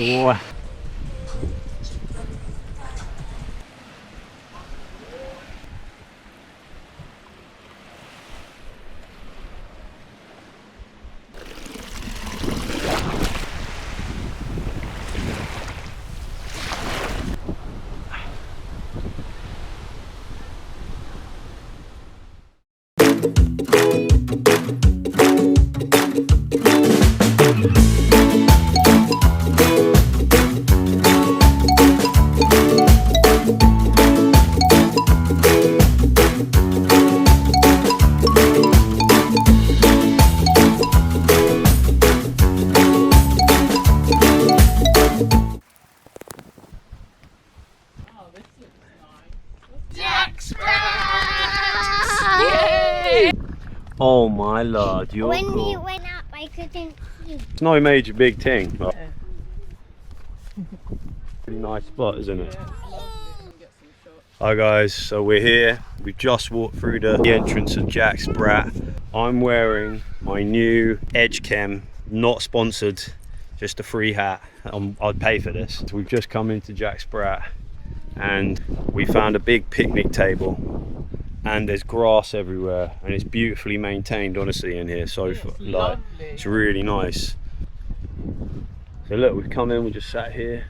Wow. Jack Sprat! Oh my lord, you're When cool. you went up, I couldn't see. It's no major big thing, but pretty nice spot, isn't it? Hi guys, so we're here. We've just walked through the entrance of Jack Sprat. I'm wearing my new Edge Chem, not sponsored, just a free hat. I'd pay for this. We've just come into Jack Sprat and we found a big picnic table. And there's grass everywhere and it's beautifully maintained, honestly, in here. So like, it's really nice. So look, we've come in, we just sat here.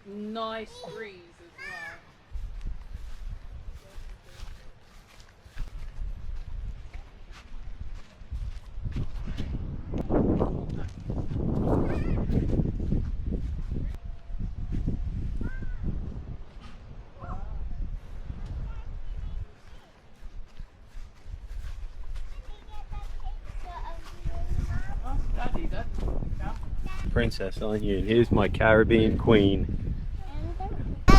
Nice breeze as well. Princess, aren't you? And here's my Caribbean queen. Dad,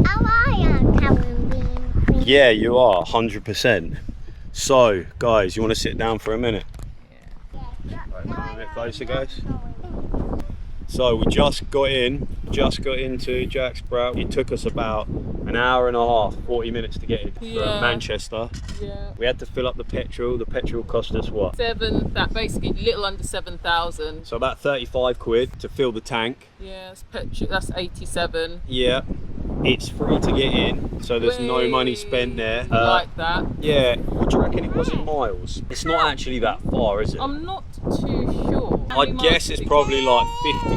how are you, Caribbean Queen? Yeah, you are, 100%. So, guys, you want to sit down for a minute? Yeah. Right, come a bit closer, guys. So we just got into Jack Sprat. It took us about an hour and a half, 40 minutes to get into Manchester. Yeah. We had to fill up the petrol. The petrol cost us what? Basically little under 7,000. So about 35 quid to fill the tank. Yeah, that's 87. Yeah. It's free to get in, so there's no money spent there. Like that. Yeah, what do you reckon it was in miles? It's not actually that far, is it? I'm not too sure. How many I'd miles guess did it's it probably get? like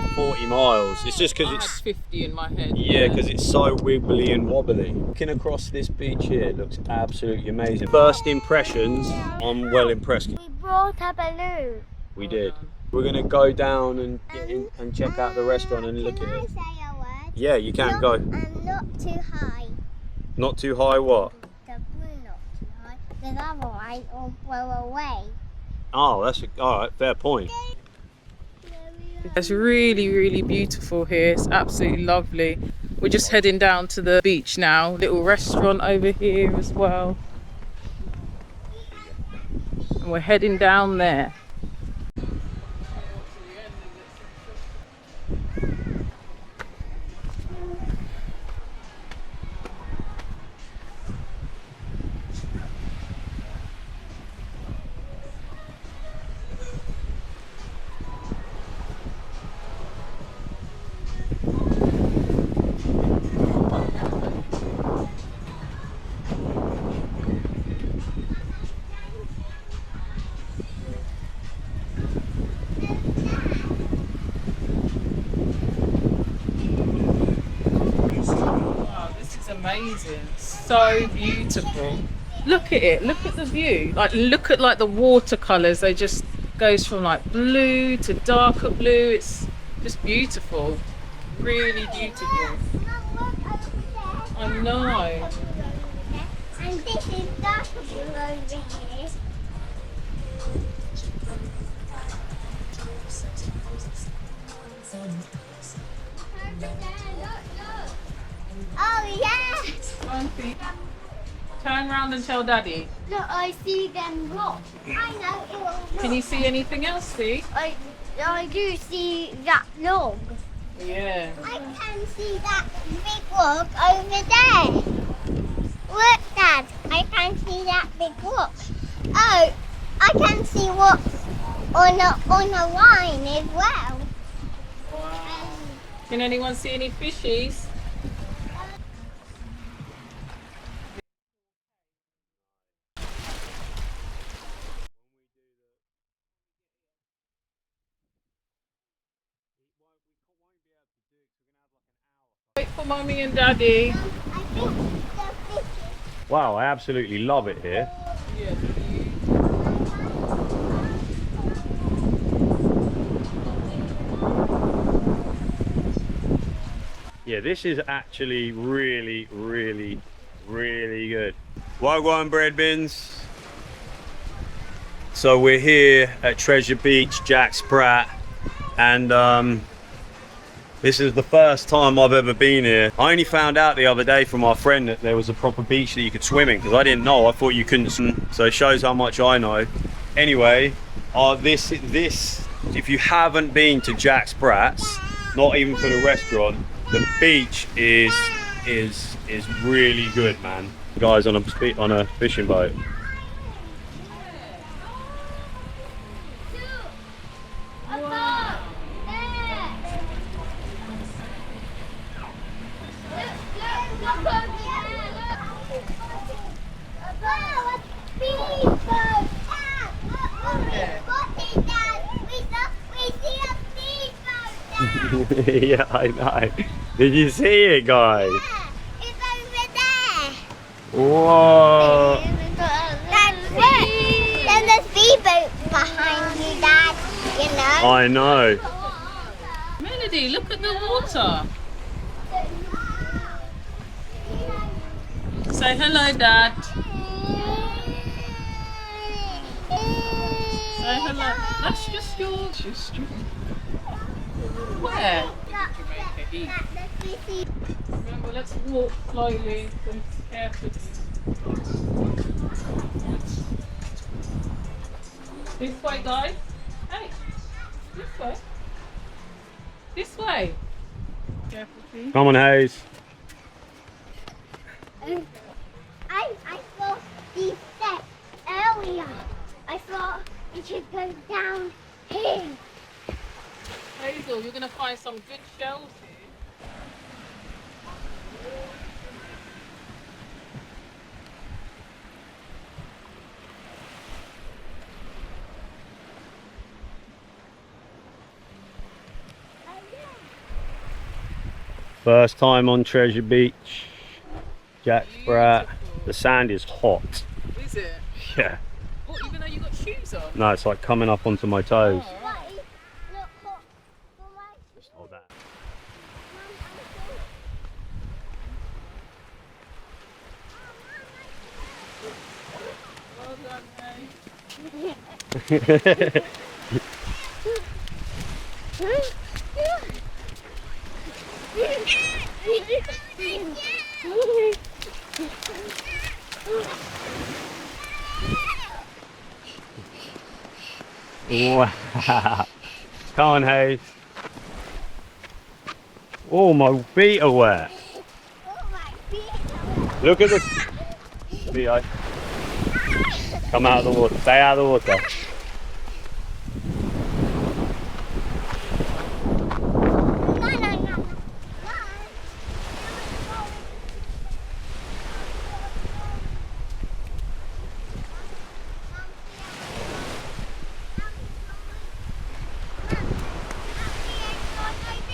50, 40 miles. It's just because I it's... had 50 in my head. Yeah, because it's so wibbly and wobbly. Looking across this beach here, it looks absolutely amazing. First impressions, I'm well impressed. We brought a balloon. We did. We're going to go down and get in and check out the restaurant and look at Can I it. say a word? Yeah, you can go. And not too high. Not too high what? The balloon not too high. Because otherwise it'll blow away. Oh, that's alright, fair point. It's really, really beautiful here. It's absolutely lovely. We're just heading down to the beach now. Little restaurant over here as well. And we're heading down there. Amazing, so beautiful. Look at it, look at the view. Like, look at like the watercolors. They just goes from like blue to darker blue. It's just beautiful, really beautiful. I know. And this is darker blue over here. Oh yeah! Turn around and tell Daddy. Look, I see them rocks. I know it will. Can you see anything else, see? I do see that log. Yeah. I can see that big log over there. Look, Dad. I can see that big rock. Oh, I can see what's on a line as well. Wow. Can anyone see any fishies? Wait for mommy and daddy. I think the fish Wow, I absolutely love it here. Yeah. Yeah, this is actually really, really, really good. Wagwan bread bins. So we're here at Treasure Beach, Jack Sprat, and this is the first time I've ever been here. I only found out the other day from our friend that there was a proper beach that you could swim in, because I didn't know. I thought you couldn't swim, so it shows how much I know. Anyway, this if you haven't been to Jack Sprat's, not even for the restaurant, the beach is really good, man. Guys on a fishing boat. Yeah, I know. Did you see it, guys? Yeah, it's over there. Whoa! There's a speedboat behind you, Dad. You know. I know. Melody, look at the water. Say hello, Dad. Say hello. That's just yours. Where? Jamaica East. Remember, let's walk slowly and carefully. This way, guys. Hey, this way. This way. Careful, please. Come on, Hayes. I saw these steps earlier. I thought we should go down here. Hazel, you're going to find some good shells here. First time on Treasure Beach, Jack Sprat. The sand is hot. Is it? Yeah. Oh, even though you got shoes on? No, it's like coming up onto my toes. Oh. It's not that. Well done, Hay. Wow. Come on, Hayes. Oh, my feet are wet. Look at this. Theo. Come out of the water. Stay out of the water.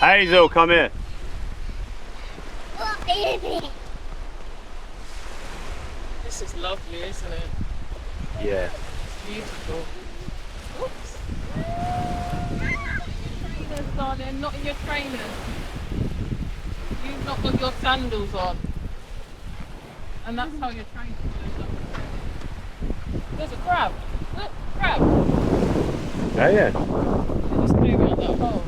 Hazel, come here. This is lovely, isn't it? Yeah. It's beautiful. Oops. Trainers, darling, not in your trainers. You've not got your sandals on. And that's how your trainers look. There's a crab. Look, crab. Oh, yeah. It's moving on that hole.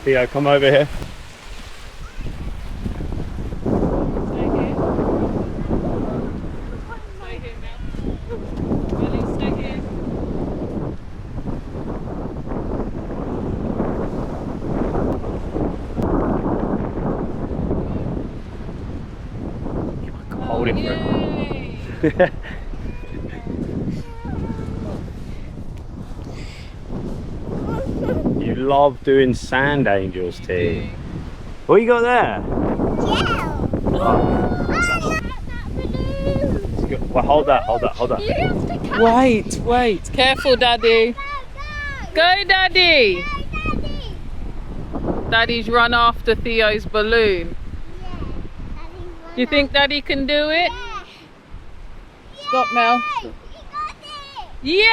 Theo, come over here. You love doing sand angels, T. What you got there? Yeah. Well, hold that. You have to come. Wait. Careful, Daddy. Go, Daddy. Daddy's run after Theo's balloon. You think Daddy can do it? Yeah. Stop, Mel. He got it. Yay!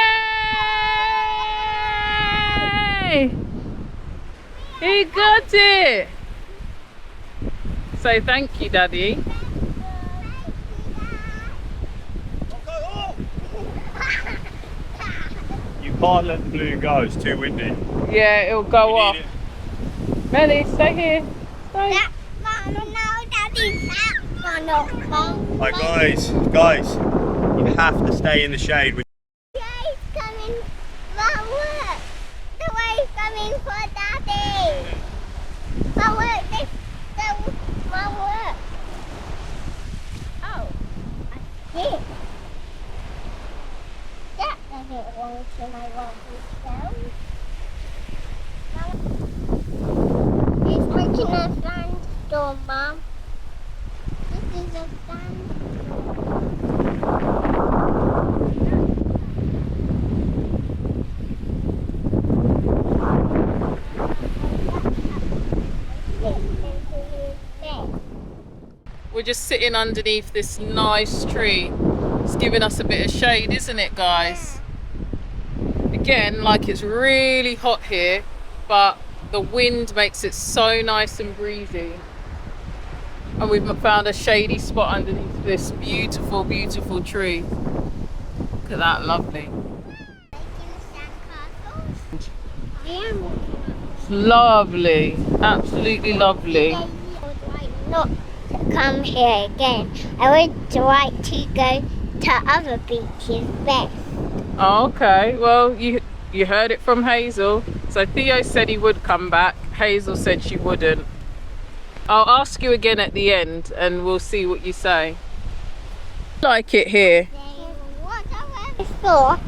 He got it! Say thank you, Daddy. You can't let the balloon go, it's too windy. Yeah, it'll go off. Melly, stay here. Stay. That one, no, Daddy, that one, no, come. Right, guys, you have to stay in the shade. Yeah, he's coming. Look, the way's coming for Daddy. Look, this, look. Oh, I see. That doesn't belong to my one himself. He's making a sandstorm, Mum. This is a sandstorm. We're just sitting underneath this nice tree. It's giving us a bit of shade, isn't it, guys? Again, like it's really hot here, but the wind makes it so nice and breezy. And we've found a shady spot underneath this beautiful, beautiful tree. Look at that, lovely. It's lovely, absolutely lovely. Not to come here again. I would like to go to other beaches best. Oh, okay, well, you heard it from Hazel. So Theo said he would come back. Hazel said she wouldn't. I'll ask you again at the end and we'll see what you say. Like it here. What I saw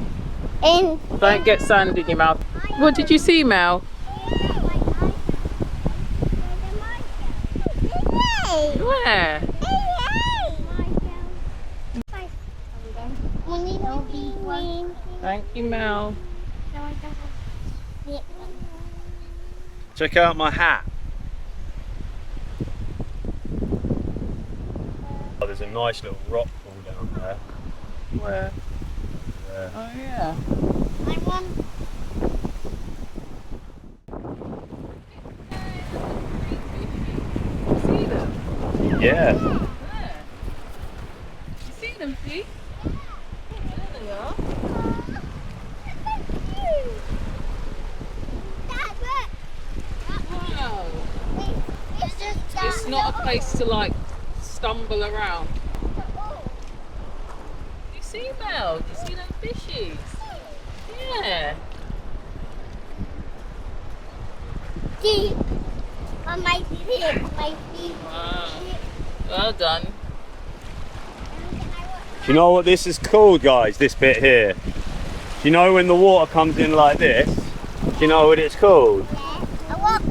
in Don't get sand in your mouth. What did you see, Mel? Where? Thank you, Mel. Check out my hat. Oh, there's a nice little rock pool down there. Where? There. Oh, yeah. See them? Yeah. Where? You see them, Pete? There they are. Wow. It's not a place to like stumble around. You see, Mel? You see them fishies? Yeah. Deep on my feet. Wow. Well done. Do you know what this is called, guys? This bit here. Do you know when the water comes in like this? Do you know what it's called?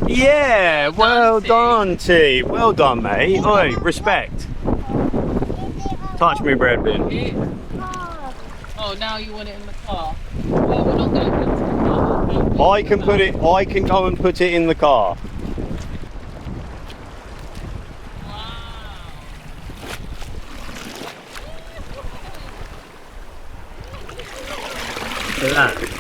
Yeah, well done, T. Well done, mate. Oi, respect. Touch me, bread bin. Yeah. Oh, now you want it in the car. Well, we're not going to put it in the car. I can go and put it in the car. Wow. Look at that.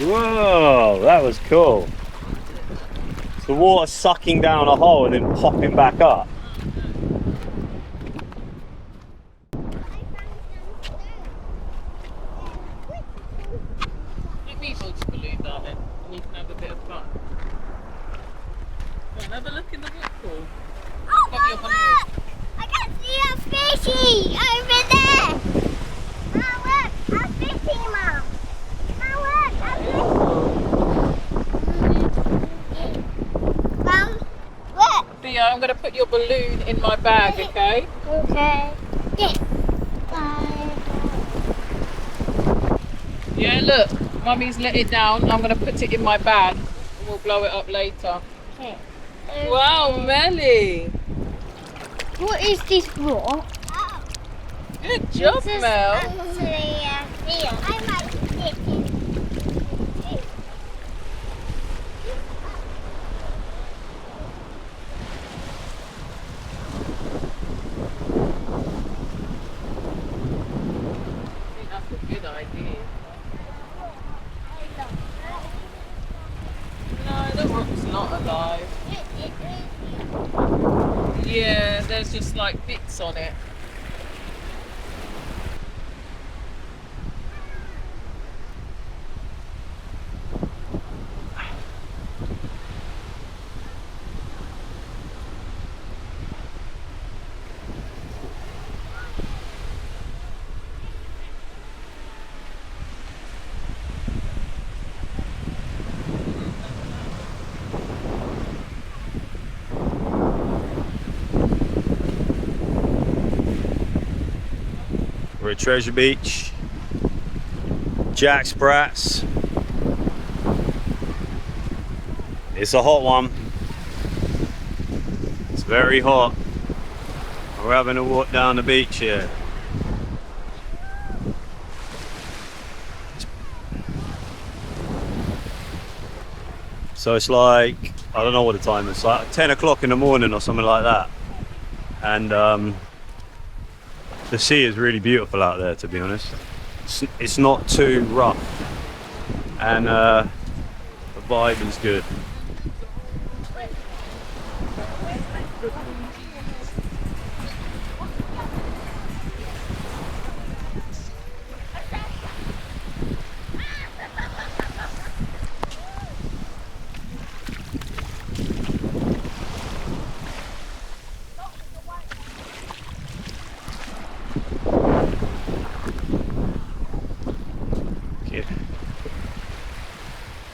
Whoa, that was cool. It's the water sucking down a hole and then popping back up. Let me hold your balloon, darling, and you can have a bit of fun. Go and have a look in the water pool. Oh, Got your balloon. I can see a fishy over there. Oh, look, a fishy, Mum. Oh, look, a fishy. Mum, look. Theo, I'm going to put your balloon balloon in my bag, okay? Okay. Yeah. Bye. Yeah, look, Mummy's let it down. I'm going to put it in my bag and we'll blow it up later. Okay. Wow, Melly. What is this rock? Good job, This is Mel. actually here. I might stick it. I think that's a good idea. No, the rock's not alive. Yeah, there's just like bits on it. We're at Treasure Beach. Jack Sprat's. It's a hot one. It's very hot. We're having a walk down the beach here. So it's like, I don't know what the time is, like 10 o'clock in the morning or something like that. And the sea is really beautiful out there, to be honest. It's not too rough. And the vibe is good.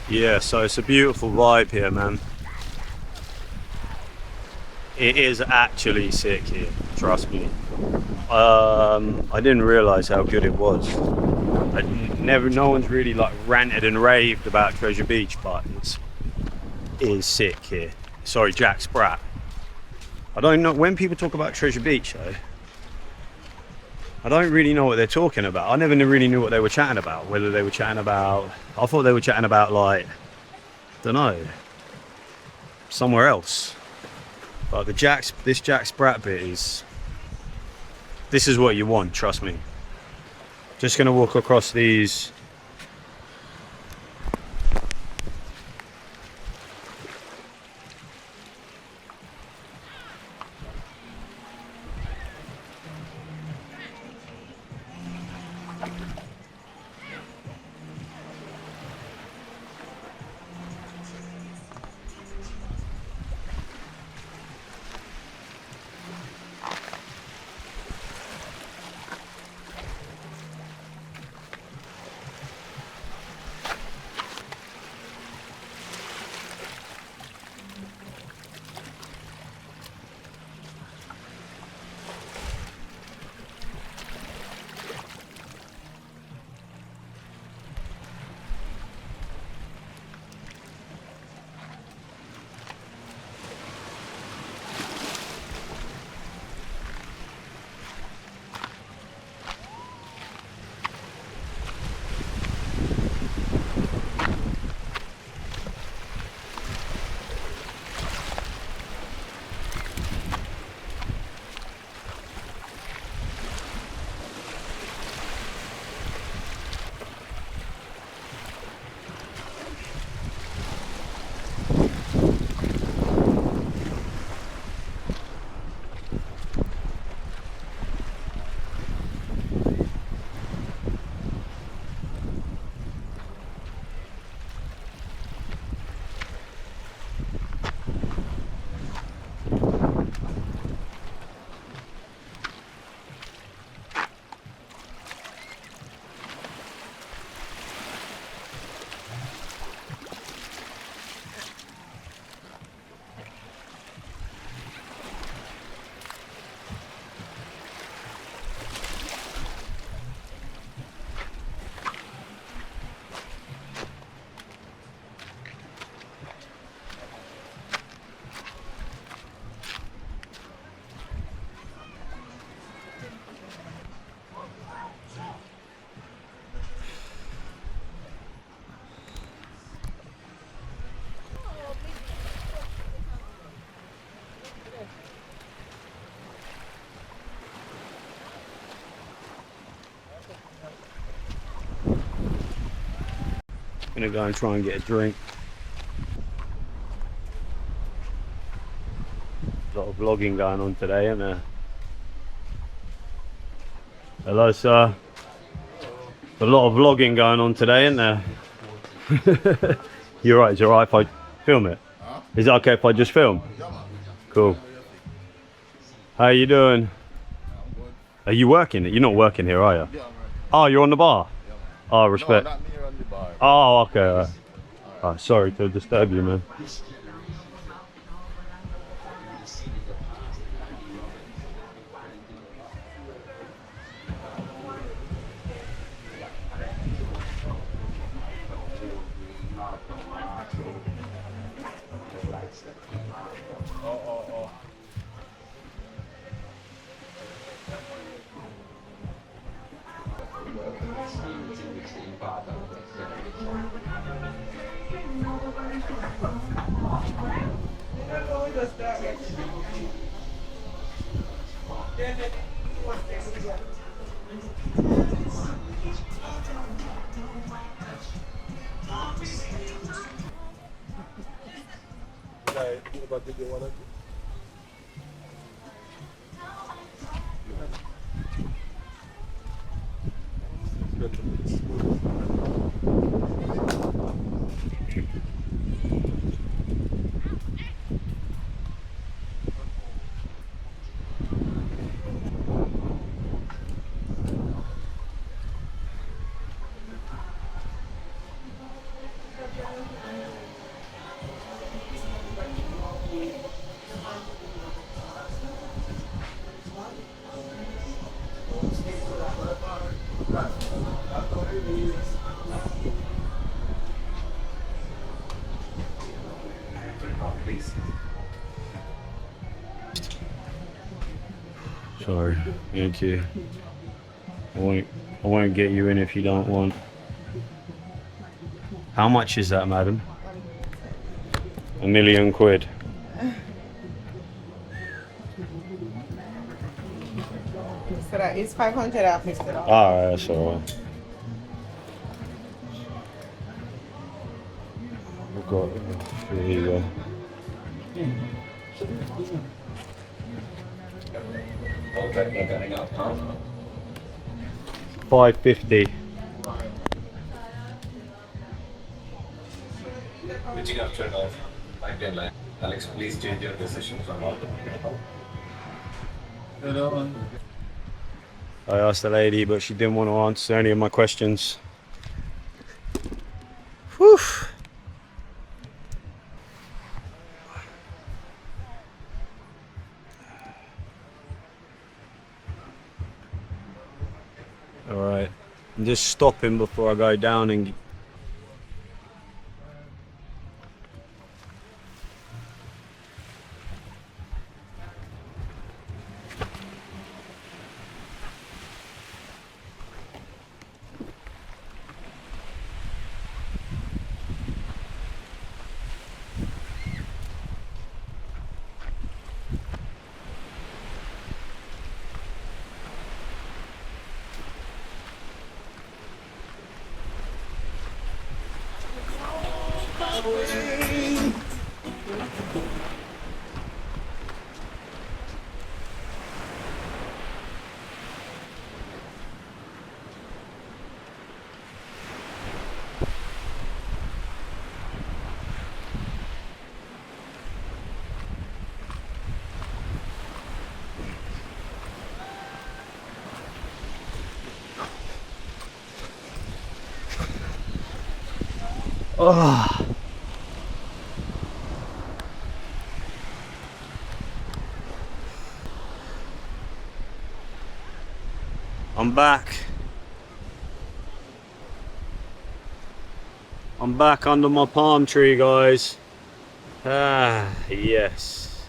Yeah, so it's a beautiful vibe here, man. It is actually sick here, trust me. I didn't realise how good it was. No one's really like ranted and raved about Treasure Beach, but it is sick here. Sorry, Jack Sprat. I don't know, when people talk about Treasure Beach though, I don't really know what they're talking about. I never really knew what they were chatting about. Whether they were chatting about, I thought they were chatting about like, don't know, somewhere else. But this Jack Sprat bit is, this is what you want, trust me. Just gonna walk across these. Gonna go and try and get a drink. A lot of vlogging going on today, isn't there? Hello, sir. A lot of vlogging going on today, isn't there? You're right. Is it alright if I film it? Is it okay if I just film? Cool. How you doing? Are you working? You're not working here, are you? Oh, you're on the bar? Oh, respect. No, not me, you're on the bar. Oh, okay. Sorry to disturb you, man. Sorry, thank you. I won't get you in if you don't want. How much is that, madam? £1 million. So that is 500 off, Mr. Alright, that's alright. I've got it. Here you go. $550. Reaching after of 510 line. Alex, please change your decision from all. Hello. I asked the lady, but she didn't want to answer any of my questions. Whew. Alright, I'm just stopping before I go down and oh. I'm back. I'm back under my palm tree, guys. Ah, yes.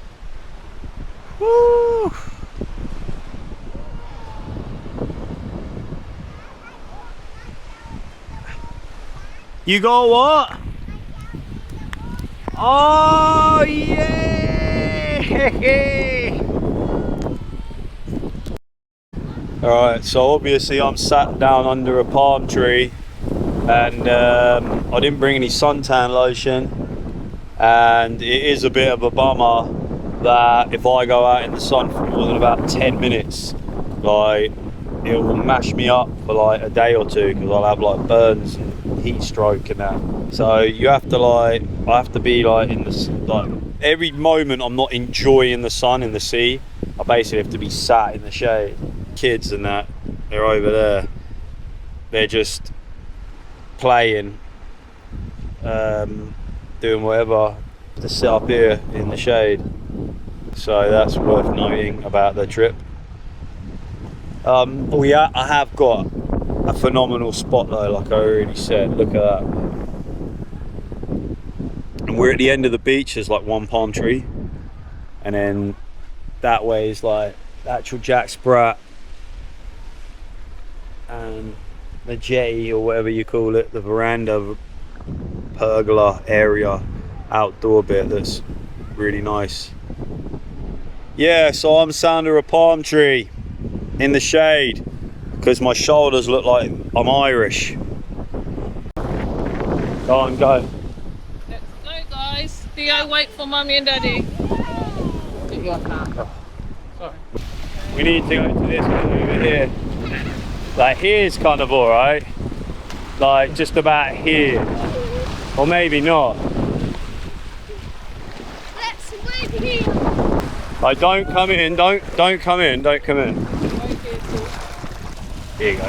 Woo! You got what? Oh, yeah! Alright, so obviously I'm sat down under a palm tree and I didn't bring any suntan lotion, and it is a bit of a bummer that if I go out in the sun for more than about 10 minutes, like, it will mash me up for like a day or two, because I'll have like burns and heat stroke and that. So you have to like, I have to be like in this, like every moment I'm not enjoying the sun in the sea, I basically have to be sat in the shade. Kids and that, they're over there, they're just playing, doing whatever to sit up here in the shade. So that's worth noting about the trip. I have got a phenomenal spot though, like I already said. Look at that. And we're at the end of the beach. There's like one palm tree, and then that way is like the actual Jack Sprat and the jetty, or whatever you call it, the veranda, pergola area, outdoor bit that's really nice. Yeah, so I'm sat under a palm tree in the shade because my shoulders look like I'm Irish. Go on, go. Let's go, guys. Theo, wait for mummy and daddy. Get your hand. Sorry. We need to go to this one over here. Like, here's kind of alright. Like, just about here. Or maybe not. Let's swim here. Like, don't come in, don't come in, don't come in. Here you go.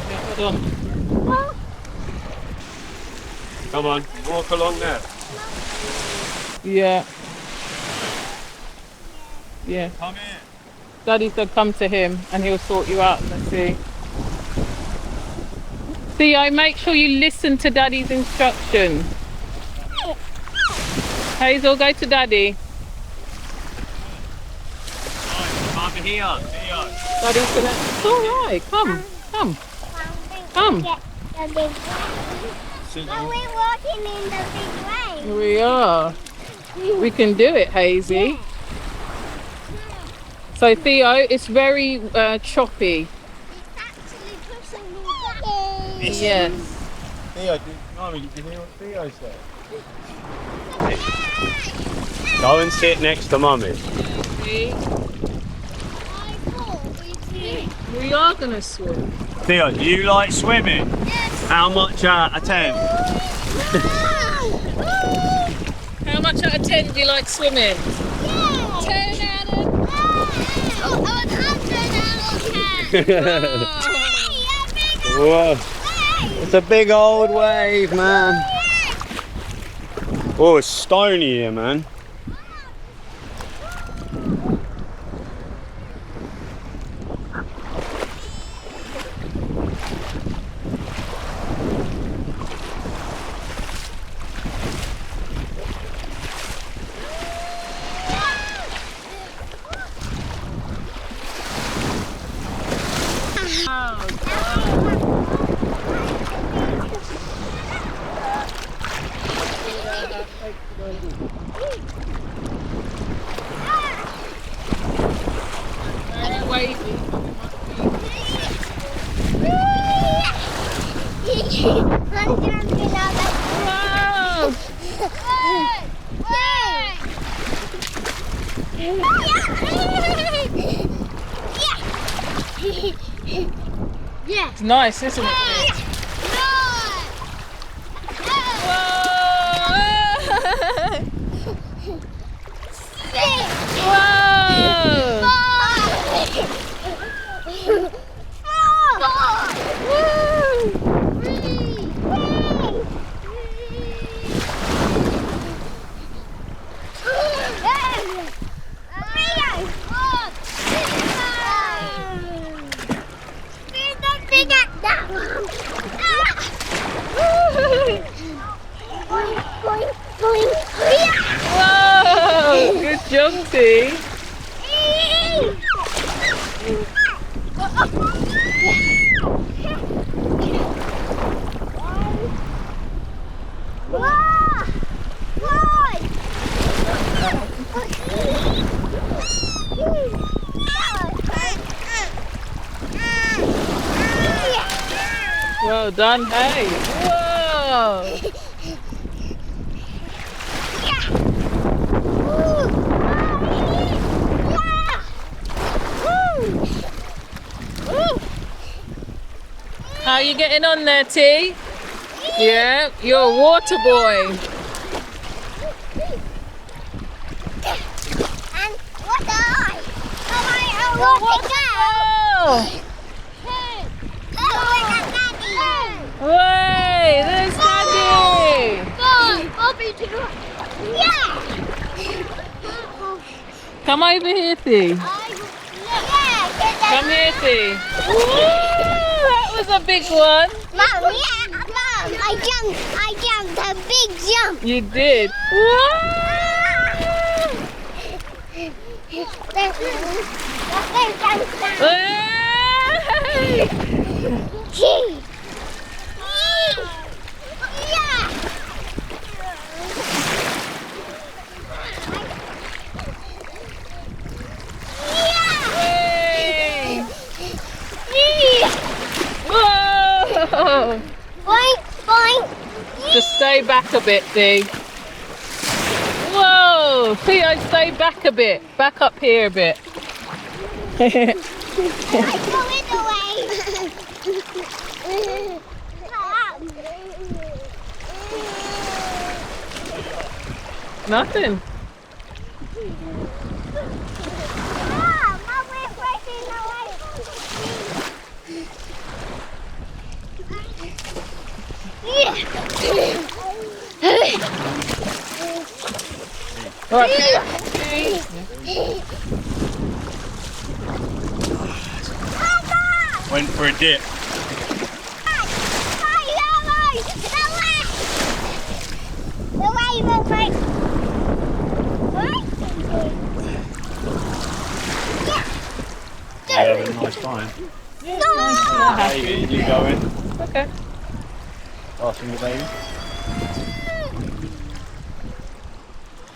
Yeah, hold on. Come on, walk along there. Yeah. Yeah. Come in. Daddy said come to him and he'll sort you out in the sea. Theo, make sure you listen to Daddy's instructions. Hazel, go to Daddy. Over here, Theo. Daddy's gonna... It's alright, come. Come. But we're walking in the big wave. We are. We can do it, Hazy. So Theo, it's very choppy. It's actually pushing me back. Yes. Theo, Mummy, did you hear what Theo said? Go and sit next to Mummy. We are gonna swim. Theo, do you like swimming? Yes. How much out of 10? How much out of 10 do you like swimming? 10 out of 10. Whoa. It's a big old wave, man. Oh, it's stony here, man. It's nice, isn't it? Whoa! Good job, T. Well done, hey. Whoa. Yeah. Woo. Yeah. Woo. Woo. How are you getting on there, T? Yeah, you're a water boy. And what the eye? I want to go. Way, there's Daddy. Yeah. Come over here, T. Come here, T. That was a big one. Mom, yeah, Mom, I jumped a big jump. You did. Hey. Gee. Yeah. Hey. Yeah. Whoa. Boink, boink. Just stay back a bit, Dee. Whoa! Theo, stay back a bit. Back up here a bit. I go in the way. Nothing. Mom, we're breaking away. All right. Went for a dip. Yeah, having a nice time. Hey, you going? Okay. Asking the baby.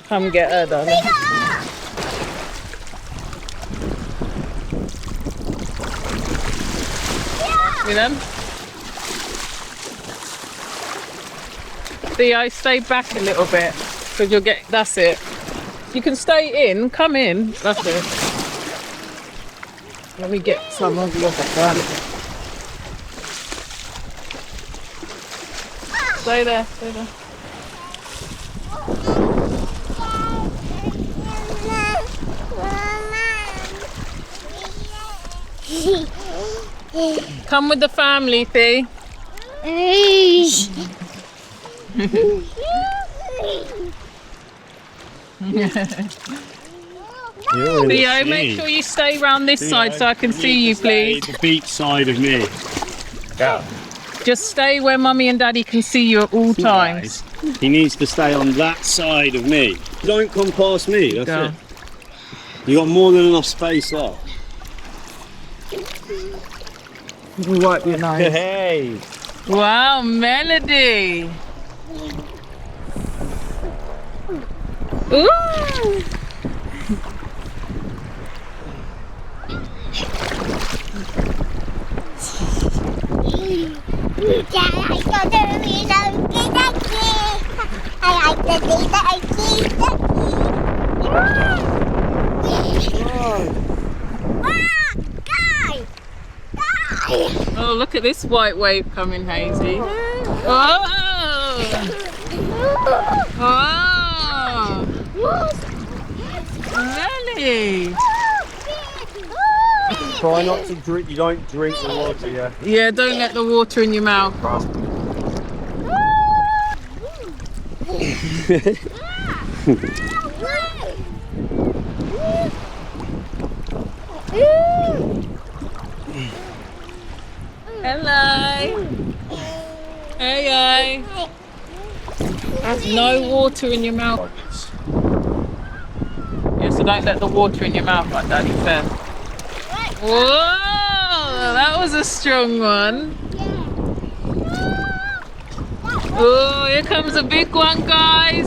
Come get her, darling. You know? Theo, stay back a little bit because you'll get. That's it. You can stay in. Come in. That's it. Let me get some of your back. Stay there. Stay there. Come with the family, Thea. Theo, make sure you stay round this side so I can see you, please. The beach side of me. Yeah. Just stay where Mummy and Daddy can see you at all times. He needs to stay on that side of me. Don't come past me, that's Go. it. You got more than enough space there. Wipe your nose. Hey! Wow, Melody. Ooh. Oh, look at this white wave coming, Hazy. Oh! Oh! Melly! Try not to drink, you don't drink the water, yeah? Yeah, don't let the water in your mouth. Hello. Hey, no water in your mouth. Yeah, so don't let the water in your mouth like Daddy said. Whoa, that was a strong one. Oh, here comes a big one, guys.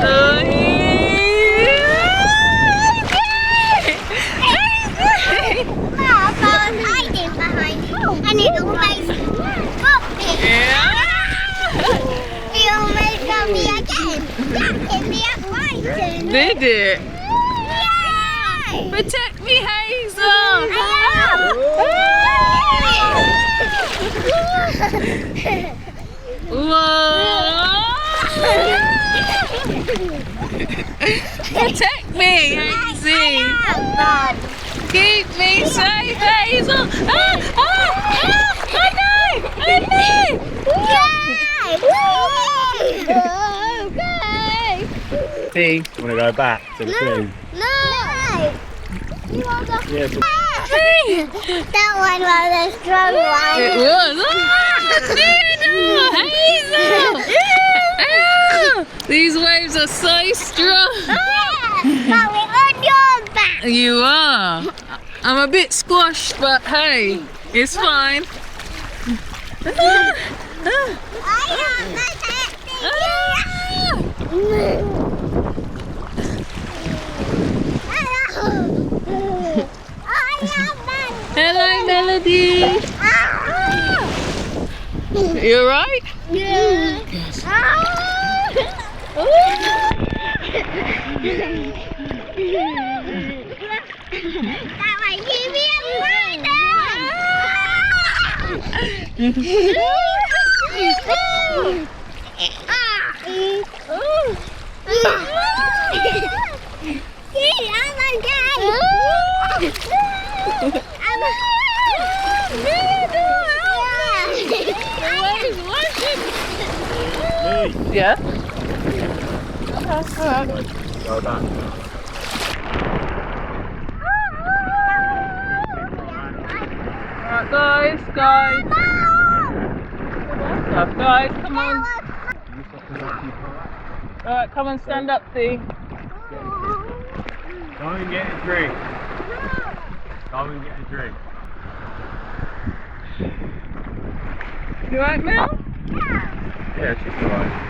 Oh, did it. Yay! Protect me, Hazel. Whoa. Protect me, Hazel. Keep me safe, Hazel. See, you want to go back to the thing? No! You want to Yeah, but That one was a strong one. It was. Hazel! These waves are so strong. But we're on your back. You are. I'm a bit squashed, but hey, it's fine. I am Hello, Melody. You alright? Yeah. That might give me a Yeah. well done. Alright, guys. Guys, come on. Alright, come and stand up, Thee. Go and get a drink. Go and get a drink. You alright, Mel? Yeah, she's alright.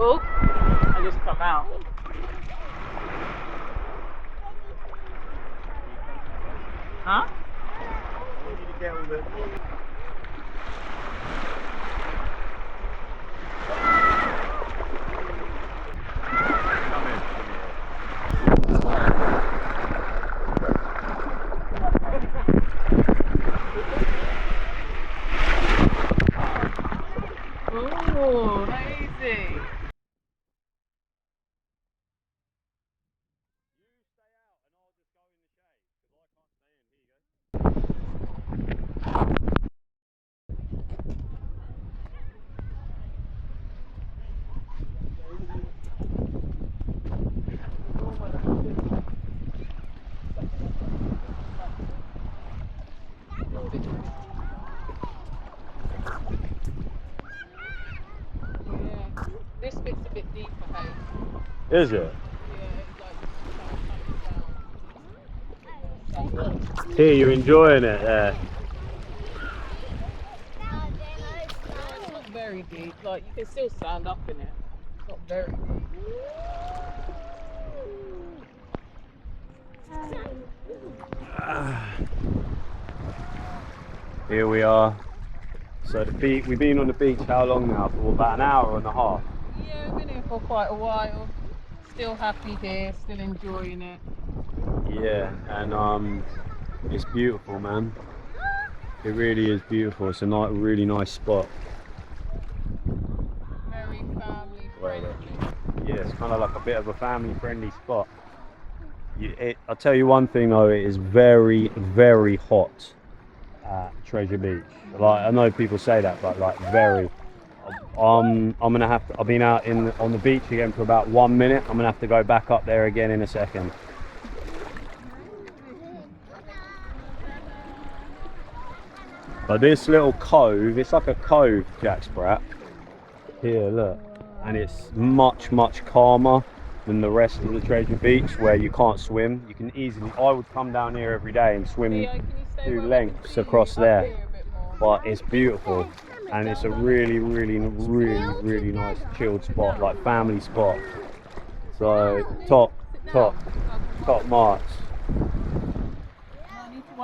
Oh, I just come out. Huh? Oh, lazy. This bit's a bit deeper, hey? Is it? Here, you're enjoying it there. It's not very deep. Like, you can still stand up in it. It's not very deep. Here we are. So the beach, we've been on the beach how long now? For about an hour and a half. Yeah, we've been here for quite a while. Still happy here, still enjoying it. Yeah, and it's beautiful, man. It really is beautiful. It's a really nice spot. Very family friendly. Yeah, it's kind of like a bit of a family friendly spot. I'll tell you one thing though, it is very, very hot at Treasure Beach. Like, I know people say that, but like very. I'm gonna have to. I've been out on the beach again for about 1 minute. I'm gonna have to go back up there again in a second. But this little cove, it's like a cove, Jack Sprat. Here, look, and it's much calmer than the rest of the Treasure Beach where you can't swim. You can easily. I would come down here every day and swim 2 lengths across there. But it's beautiful. And it's a really nice chilled spot, like family spot. So top marks.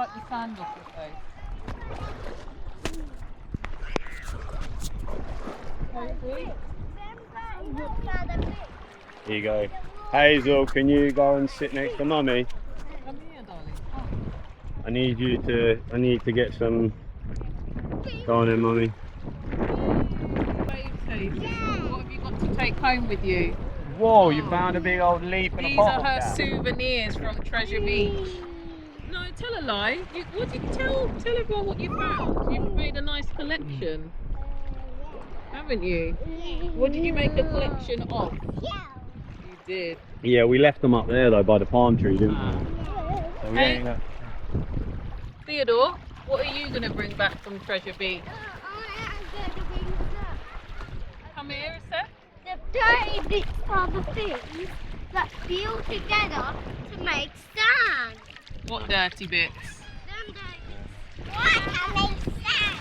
wipe your sand off your face. Here you go. Hazel, can you go and sit next to Mummy? Come here, darling. I need to get some. Go on in, Mummy. What have you got to take home with you? Whoa, you found a big old leaf and a These bottle are her cap. souvenirs from Treasure Beach. No, tell a lie. What did you tell everyone what you found? You've made a nice collection, haven't you? What did you make a collection of? You did. Yeah, we left them up there though by the palm tree, didn't we? So we Hey. ain't got- Theodore, what are you going to bring back from Treasure Beach? Come here a sec. The dirty bits are the things that fuse together to make sand. What dirty bits? Them dirty bits. What can make sand?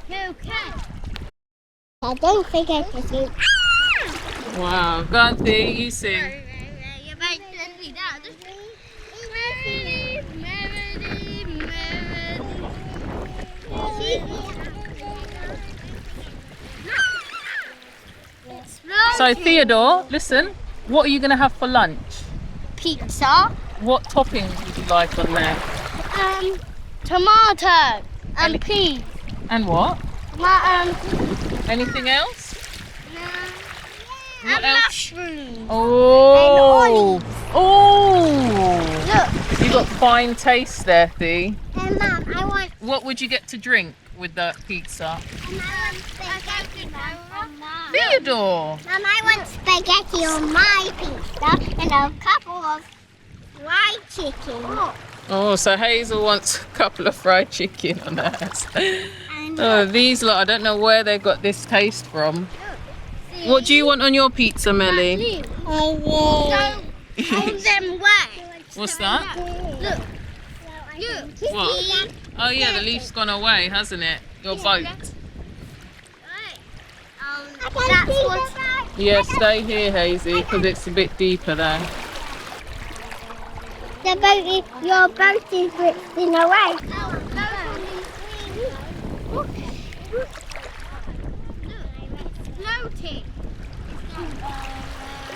Okay. I don't think I can sing. Wow, go on, Thea, you sing. You might let me down. Melody, melody, melody. So Theodore, listen, what are you going to have for lunch? Pizza, What toppings would you like on there? tomato, and peas. And what? No, Anything else? What and else? mushrooms. Oh, And oh! Look, You got fine taste there, Thea. and Mum, I want What would you get to drink with that pizza? spaghetti. Theodore! Mum, I want spaghetti on my pizza and a couple of fried chicken. Oh, so Hazel wants a couple of fried chicken on hers. And Oh, these lot, I don't know where they got this taste from. What do you want on your pizza, Melly? Hold them way. What's that? Look. Look. What? See? Oh yeah, the leaf's gone away, hasn't it? Your boat. That's what. Yeah, stay here, Hazy, because it's a bit deeper there. The boat is, your boat is drifting away. Floating.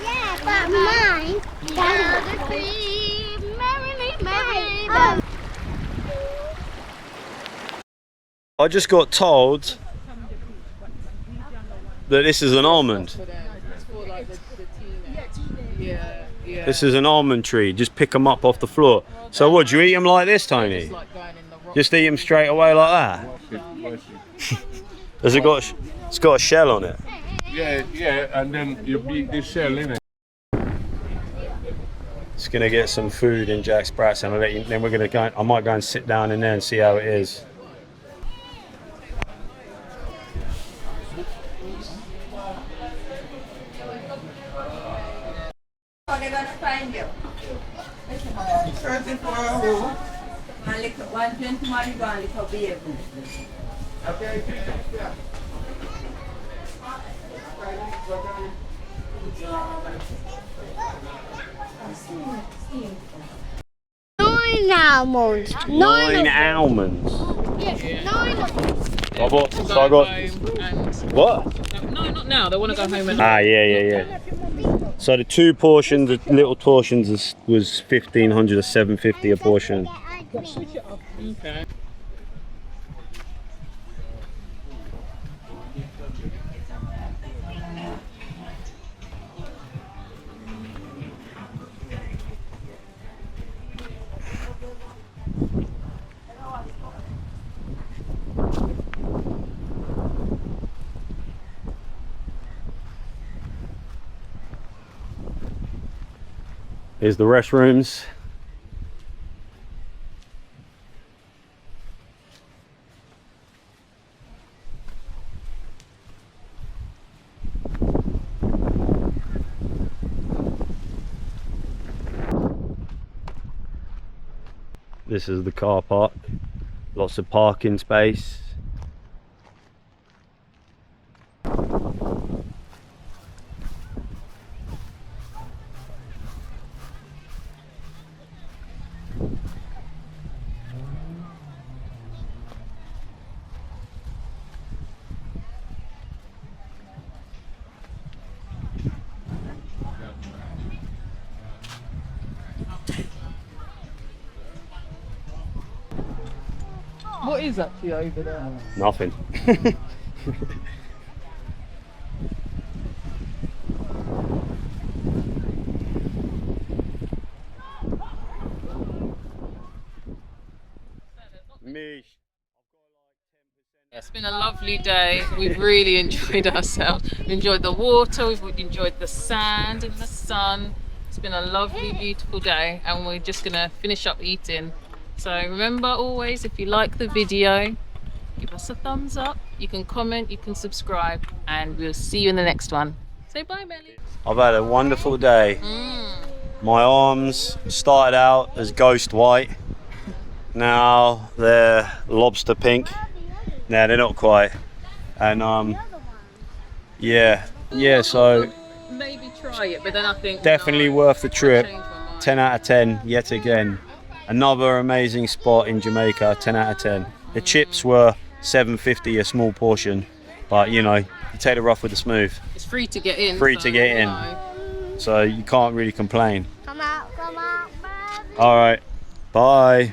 Yeah, but mine. Merrily. I just got told that this is an almond. Yeah, yeah. This is an almond tree. Just pick them up off the floor. So what, do you eat them like this, Tony? Just eat them straight away like that? Has it got? It's got a shell on it. Yeah, and then you beat this shell in it. Just gonna get some food in Jack Sprat's, and then we're gonna go. I might go and sit down in there and see how it is. They're gonna find you. Searching for a hole. My little 120 man, you gonna little baby. Okay. Nine almonds. Nine almonds. Nine of them. I bought. So I got. What? No, not now. They want to go home and. Ah, yeah. So the two portions, the little portions, was 1,500 or 750 a portion. Okay. Here's the restrooms. This is the car park. Lots of parking space. What is actually over there? Nothing. It's been a lovely day. We've really enjoyed ourselves. We've enjoyed the water, we've enjoyed the sand and the sun. It's been a lovely, beautiful day, and we're just gonna finish up eating. So remember always, if you like the video, give us a thumbs up. You can comment, you can subscribe, and we'll see you in the next one. Say bye, Melly. I've had a wonderful day. My arms started out as ghost white. Now they're lobster pink. No, they're not quite. And yeah, so Maybe try it, but then I think definitely no, worth the trip. I changed my mind. 10 out of 10 yet again. Another amazing spot in Jamaica. 10 out of 10. The chips were $7.50 a small portion, but you know, you take the rough with the smooth. It's free to get in. Free so, to get you in. know. So you can't really complain. Come out, baby. All right, bye.